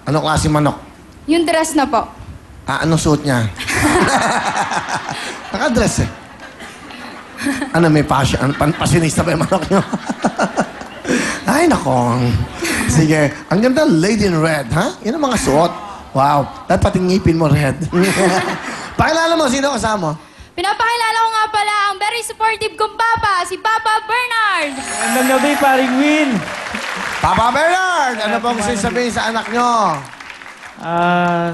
Anong klase manok? Yung dress na po. Ah, anong suot niya? Naka-dress eh. Ano, may passion? Pasinista ba yung manok niyo? Ay, nako. Sige. Ang ganda, lady in red, ha? Yan ang mga suot. Wow. Dapat pati ngipin mo red. Pakilala mo, sino kasama mo? Pinapakilala ko nga pala ang very supportive kong papa, si Papa Bernard. Magandang gabi, paring Win. Papa Bernard! Ano pong sasabihin sa anak nyo?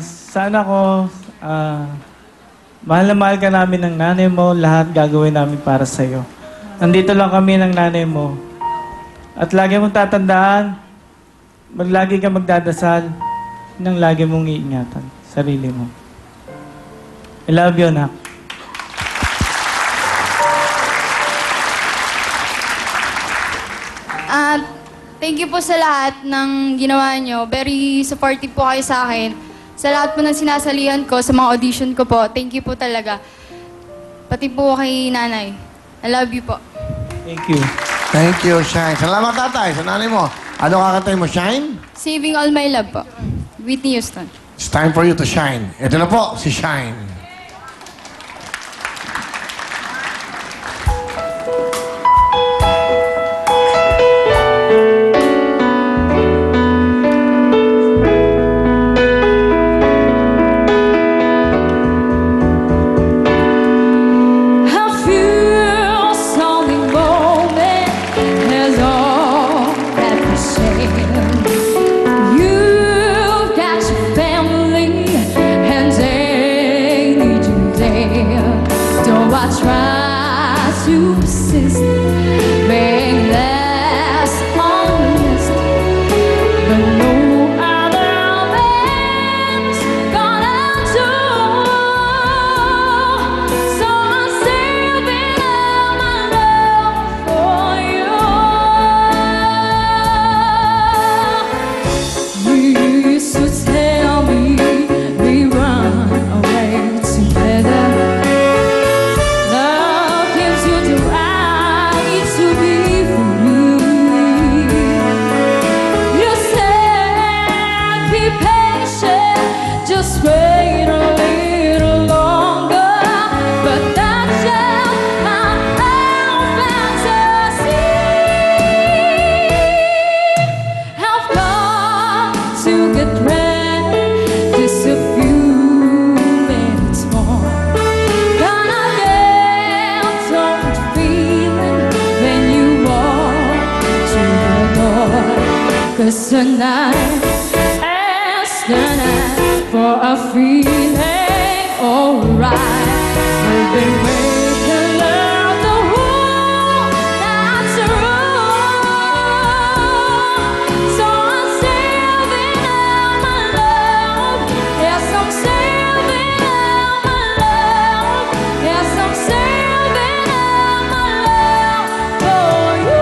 Sana ko, mahal na mahal ka namin ng nanay mo, lahat gagawin namin para sa'yo. Nandito lang kami ng nanay mo. At lagi mong tatandaan, lagi ka magdadasal, nang lagi mong iingatan sarili mo. I love you, anak. Thank you po sa lahat ng ginawa nyo. Very supportive po kayo sa akin. Sa lahat po ng sinasalihan ko, sa mga audition ko po, thank you po talaga. Pati po kay nanay. I love you po. Thank you. Thank you, Shine. Salamat, tatay. Sa nanay mo. Ano kakantay mo, Shine? Saving All My Love po. Whitney Houston. It's time for you to shine. Ito na po, si Shine. Cause tonight is the night for a feeling alright. We've been making love the whole night through. So I'm saving all my love. Yes, I'm saving all my love. Yes, I'm saving all my love for you.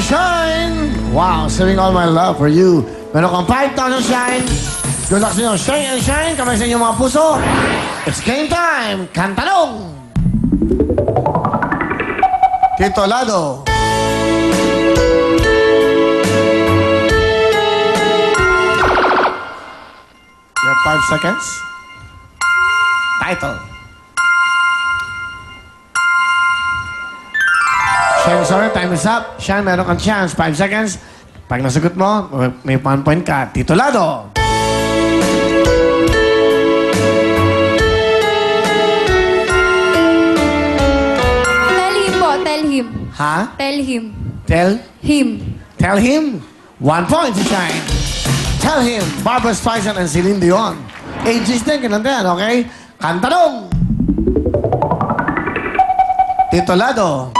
Shine! Wow, saving all my love for you. Meron kang 5,000 Shine. Good luck sa inyo. Shine and shine. Kamay sa inyong mga puso. It's game time. Kantalong! Tito Lado. You have 5 seconds. Title. Shine, sorry, time is up. Shine, meron kang chance. 5 seconds. Pag nasagot mo, may 1 point ka. Tito Lado. Tell him po, tell him. Ha? Tell him. Tell? Him. Tell him. 1 point si Shine. Tell him. Barbra Streisand and Celine Dion. Ages din, kinantayan, okay? Kantanong. Tito Lado.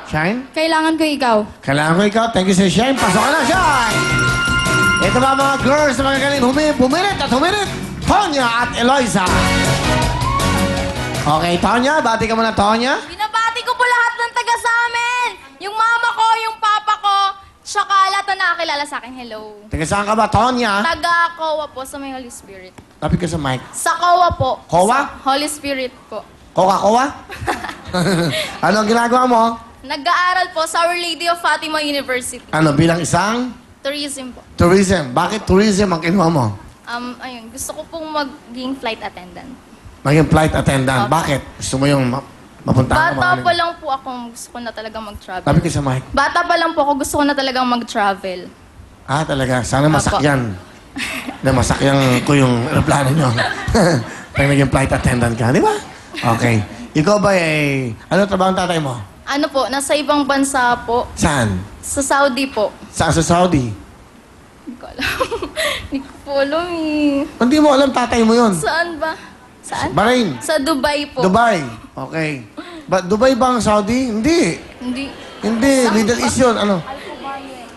Shine? Kailangan ko ikaw. Kailangan ko ikaw. Thank you, Sir Shine. Pasok ka na, Shine! Ito ba mga girls na magagaling humirit at humirit? Tonya at Eloisa. Okay, Tonya. Bati ka muna, Tonya. Binabati ko po lahat ng taga sa amin. nakakilala sa akin, hello. Taga saan ka ba, Tonya? Taga-Kowa po sa may Holy Spirit. Lapit ka sa mic. Sa Kowa po. Kowa? Sa Holy Spirit po. Kowa? Ano ang ginagawa mo? Nag-aaral po sa Our Lady of Fatima University. Ano, bilang isang Tourism po. tourism. Bakit tourism ang kinuha mo? Ayun, gusto ko pong maging flight attendant. Maging flight attendant. Opo. Bakit? Gusto mo yung mapuntahan ka Bata pa lang po ako, gusto ko na talagang mag-travel. Lapit ka sa mic. Bata pa lang po ako, gusto ko na talagang mag-travel. Ah, talaga. Sana masakyan. Na masakyan ko yung aeroplano nyo. Pag naging flight attendant ka, di ba? Okay. Ikaw ba ano trabaho ng tatay mo? Ano po, nasa ibang bansa po. Saan? Sa Saudi po. Saan sa Saudi? Hindi ko alam. Hindi ko po alam eh. Hindi mo alam tatay mo yun. Saan ba? Saan? Bahrain. Sa Dubai po. Dubai. Okay. Dubai ba ang Saudi? Hindi. Hindi. Hindi. Middle East yun. Ano?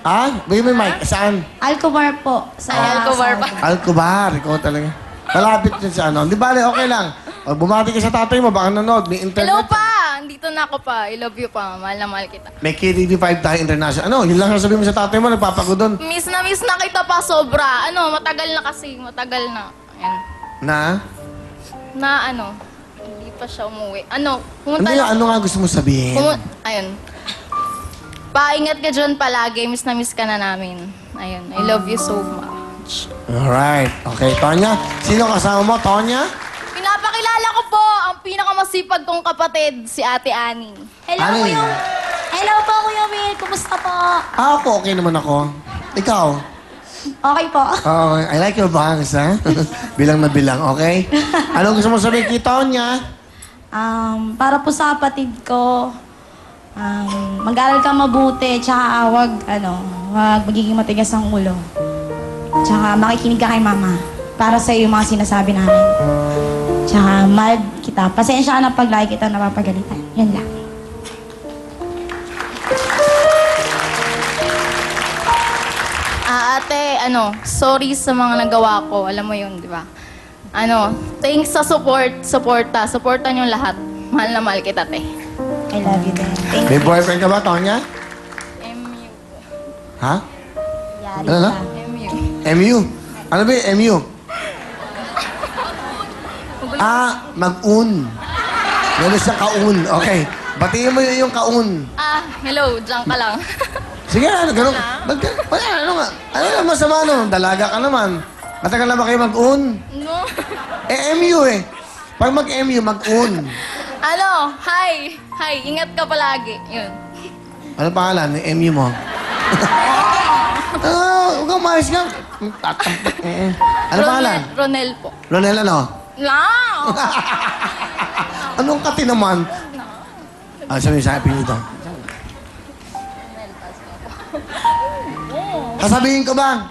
Ah? Bigyan mo yung mic. Saan? Alcobar po. Sa Ay, Alcobar pa. Alcobar. Ikaw talaga. Malapit yun sa ano. Di bale, okay lang. Pag bumati ka sa tatay mo, baka nanood. May internet. Hello pa! Andito na ako pa. I love you pa. Mahal na mahal kita. May KDD5 tayo international. Ano? Yun lang sasabihin mo sa tatay mo. Nagpapago doon. Miss na kita pa sobra. Ano, matagal na kasi. Matagal na. Ayan. Na? Hindi pa siya umuwi. Pumunta Hindi, na. ano nga gusto mo sabihin? Ayun. Paingat ka dyan palagi. Miss na miss ka na namin. Ayun. I love you so much. Alright. Okay, Tonya. Sino kasama mo, Tonya? Pinapakilala ko po ang pinakamasipag kong kapatid, si Ate Annie. Hello, Ano Kuya. yun? Hello po, Kuya Will. Kumusta po? Ako, okay naman ako. Ikaw? Okay po. Oh, I like your bangs, ha? Bilang na bilang, okay? Anong gusto mo sabihin kay Tonya? Para po sa kapatid ko, mag-aral ka mabuti, tsaka wag magiging matigas ang ulo. Tsaka makikinig ka kay mama para sa iyo yung mga sinasabi namin. Tsaka mahal kita. Pasensya ka na pag lagi kita napapagalitan. Yan lang. Ate, sorry sa mga nagawa ko. Alam mo yun, di ba? Thanks sa suporta. Supportan yung lahat. Mahal na mahal kita, te. I love you din. Thank May you. boyfriend ka ba, Tonya? MU. Ha? Yari Ano na? ka. MU. MU? Ano ba yung MU? Mag-un. Meron siyang kaun. Okay. Batiin mo yung kaun. Hello. Diyan ka lang. Sige, ganun. Ano nga? Ano naman masama, Dalaga ka naman. Matagal na ba kayo mag-un? No. MU eh. Pag mag-MU, mag-un. Hi. Hi. Ingat ka palagi. Yun. Ano pangalan? Yung MU mo? Huwag kang maayos ka. Ano pangalan? Ronel po. Ronel ano? No. Anong kati naman? Sabihin sa akin dito. Kasabihin ko ba?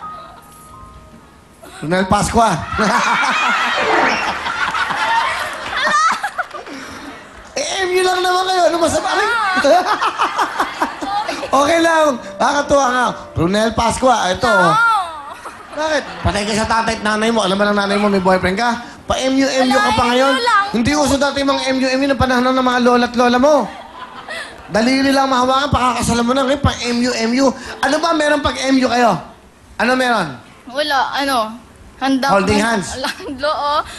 Ronel Pascua. MU lang naman kayo. Ano masama? Okay lang. Nakakatuwa nga. Ronel Pascua. Ito. Bakit? Patay ka sa tatay at nanay mo. Alam mo ng nanay mo may boyfriend ka? Pa-MU ka pa ngayon. MU lang. Hindi uso dati mga MU na panahon ng mga lola at lola mo. Dalili lang mahawakan, pakakasalan mo na. Ngayon, pa-MU. Ano ba meron pag-MU kayo? Ano meron? Wala. Handang... Holding hands?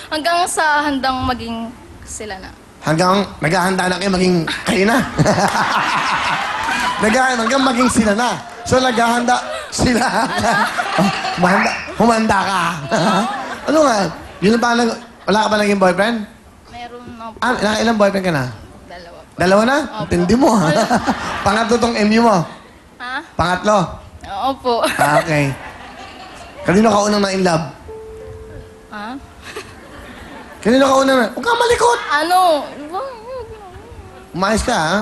Hanggang sa handang maging sila na. Hanggang naghahanda na kayo maging kayo na. Hanggang maging sila na. So, naghahanda sila. Humanda ka. Ano nga? Yun ba wala ka ba naging boyfriend? Meron na po. Ilang boyfriend ka na? Dalawa po. Dalawa na? Opo. Tindi mo. Pangatlo tong MU mo. Ha? Pangatlo. Opo. Okay. Kanino ka unang na-in-love? Ha? Kanino ka unang na... Huwag kang malikot! Umayos ka, ha?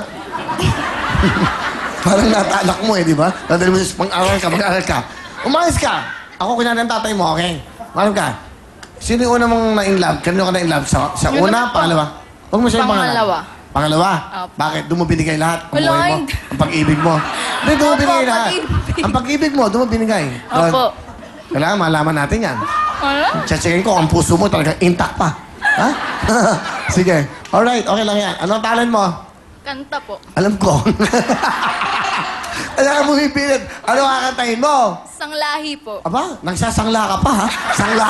Parang natalak mo, di ba? Dadali mo sa mag-aral ka. Umayos ka! Ako, kunyari ang tatay mo, okay? Malam ka. Sino yung una mong na-in-love? Kanino ka na-in-love? Sa Yun una, na po. pangalawa? Huwag mo siya yung pangalan. Pangalawa. Pangalawa? Opo. Bakit? Doon mo binigay lahat? Ang Wala, buhay mo? hindi. Ang pag-ibig mo? Hindi, doon mo Opo, binigay lahat. pag-ibig. Ang pag-ibig mo, doon mo binigay. Doon. Opo. Kailangan malaman natin yan. Ano? Checkin ko, ang puso mo talagang intact pa. Ha? Sige. Alright, okay lang yan. Anong talent mo? Kanta po. Alam ko. Alam ka bumipilit. Ano kakantahin mo? Sanglahi po. Aba, nagsasangla ka pa, ha? Sangla.